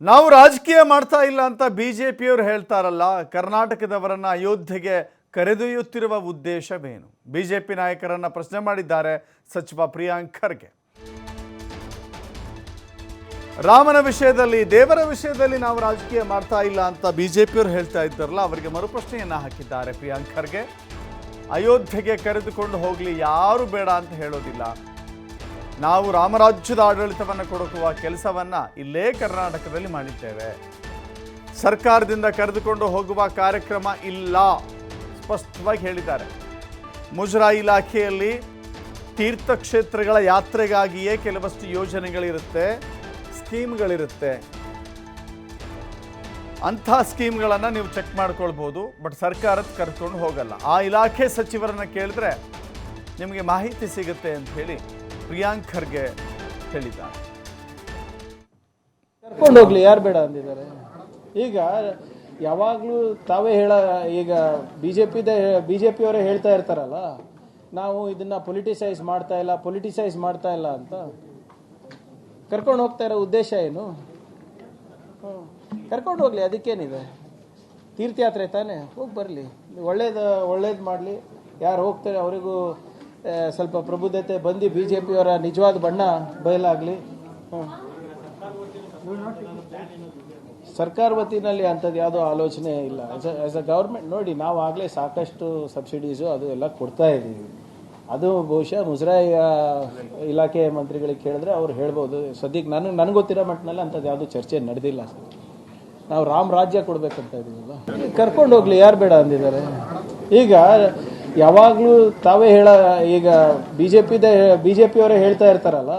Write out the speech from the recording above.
ನಾವು ರಾಜಕೀಯ ಮಾಡ್ತಾ ಇಲ್ಲ ಅಂತ ಬಿಜೆಪಿಯವರು ಹೇಳ್ತಾರಲ್ಲ, ಕರ್ನಾಟಕದವರನ್ನ ಅಯೋಧ್ಯೆಗೆ ಕರೆದೊಯ್ಯುತ್ತಿರುವ ಉದ್ದೇಶವೇನು? ಬಿಜೆಪಿ ನಾಯಕರನ್ನ ಪ್ರಶ್ನೆ ಮಾಡಿದ್ದಾರೆ ಸಚಿವ ಪ್ರಿಯಾಂಕ್ ಖರ್ಗೆ. ರಾಮನ ವಿಷಯದಲ್ಲಿ, ದೇವರ ವಿಷಯದಲ್ಲಿ ನಾವು ರಾಜಕೀಯ ಮಾಡ್ತಾ ಇಲ್ಲ ಅಂತ ಬಿಜೆಪಿಯವರು ಹೇಳ್ತಾ ಇದ್ದಾರಲ್ಲ, ಅವರಿಗೆ ಮರುಪ್ರಶ್ನೆಯನ್ನ ಹಾಕಿದ್ದಾರೆ ಪ್ರಿಯಾಂಕ್ ಖರ್ಗೆ. ಅಯೋಧ್ಯೆಗೆ ಕರೆದುಕೊಂಡು ಹೋಗಲಿ, ಯಾರು ಬೇಡ ಅಂತ ಹೇಳೋದಿಲ್ಲ. ನಾವು ರಾಮರಾಜ್ಯದ ಆಡಳಿತವನ್ನು ಕೊಡುವ ಕೆಲಸವನ್ನು ಇಲ್ಲೇ ಕರ್ನಾಟಕದಲ್ಲಿ ಮಾಡಿದ್ದೇವೆ. ಸರ್ಕಾರದಿಂದ ಕರೆದುಕೊಂಡು ಹೋಗುವ ಕಾರ್ಯಕ್ರಮ ಇಲ್ಲ, ಸ್ಪಷ್ಟವಾಗಿ ಹೇಳಿದ್ದಾರೆ. ಮುಜರಾಯಿ ಇಲಾಖೆಯಲ್ಲಿ ತೀರ್ಥಕ್ಷೇತ್ರಗಳ ಯಾತ್ರೆಗಾಗಿಯೇ ಕೆಲವಷ್ಟು ಯೋಜನೆಗಳಿರುತ್ತೆ, ಸ್ಕೀಮ್ಗಳಿರುತ್ತೆ. ಅಂಥ ಸ್ಕೀಮ್ಗಳನ್ನು ನೀವು ಚೆಕ್ ಮಾಡ್ಕೊಳ್ಬೋದು, ಬಟ್ ಸರ್ಕಾರದ ಕರೆದುಕೊಂಡು ಹೋಗಲ್ಲ. ಆ ಇಲಾಖೆ ಸಚಿವರನ್ನು ಕೇಳಿದ್ರೆ ನಿಮಗೆ ಮಾಹಿತಿ ಸಿಗುತ್ತೆ ಅಂತ ಹೇಳಿ ಪ್ರಿಯಾಂಕ್ ಖರ್ಗೆ ಹೇಳಿದ್ದಾರೆ. ಕರ್ಕೊಂಡು ಹೋಗ್ಲಿ, ಯಾರು ಬೇಡ ಅಂದಿದ್ದಾರೆ. ಈಗ ಯಾವಾಗಲೂ ತಾವೇ ಈಗ ಬಿಜೆಪಿಯವರೇ ಹೇಳ್ತಾ ಇರ್ತಾರಲ್ಲ, ನಾವು ಇದನ್ನ ಪೊಲಿಟಿಸೈಸ್ ಮಾಡ್ತಾ ಇಲ್ಲ ಅಂತ. ಕರ್ಕೊಂಡು ಹೋಗ್ತಾ ಇರೋ ಉದ್ದೇಶ ಏನು? ಕರ್ಕೊಂಡು ಹೋಗ್ಲಿ, ಅದಕ್ಕೇನಿದೆ? ತೀರ್ಥಯಾತ್ರೆ ತಾನೇ, ಹೋಗಿ ಬರಲಿ, ಒಳ್ಳೇದು ಮಾಡಲಿ. ಯಾರು ಹೋಗ್ತಾರೆ ಅವರಿಗೂ ಸ್ವಲ್ಪ ಪ್ರಬುದ್ಧತೆ ಬಂದು ಬಿಜೆಪಿಯವರ ನಿಜವಾದ ಬಣ್ಣ ಬಯಲಾಗಲಿ. ಸರ್ಕಾರ ವತಿನಲ್ಲಿ ಅಂಥದ್ದು ಯಾವುದೋ ಆಲೋಚನೆ ಇಲ್ಲ. ಆಸ್ ಅ ಗೌರ್ಮೆಂಟ್ ನೋಡಿ, ನಾವು ಆಗಲೇ ಸಾಕಷ್ಟು ಸಬ್ಸಿಡೀಸು ಅದು ಎಲ್ಲ ಕೊಡ್ತಾ ಇದ್ದೀವಿ. ಅದು ಬಹುಶಃ ಮುಜರಾಯಿ ಇಲಾಖೆ ಮಂತ್ರಿಗಳಿಗೆ ಕೇಳಿದ್ರೆ ಅವ್ರು ಹೇಳ್ಬೋದು. ಸದ್ಯಕ್ಕೆ ನನಗೆ ಗೊತ್ತಿರೋ ಮಟ್ಟಿನಲ್ಲಿ ಅಂಥದ್ದು ಯಾವುದೂ ಚರ್ಚೆ ನಡೆದಿಲ್ಲ. ನಾವು ರಾಮ ರಾಜ್ಯ ಕೊಡ್ಬೇಕಂತ ಇದೀವಲ್ಲ, ಕರ್ಕೊಂಡು ಹೋಗ್ಲಿ, ಯಾರು ಬೇಡ ಅಂದಿದ್ದಾರೆ. ಈಗ ಯಾವಾಗಲೂ ತಾವೇ ಈಗ ಬಿಜೆಪಿಯವರೇ ಹೇಳ್ತಾ ಇರ್ತಾರಲ್ಲ,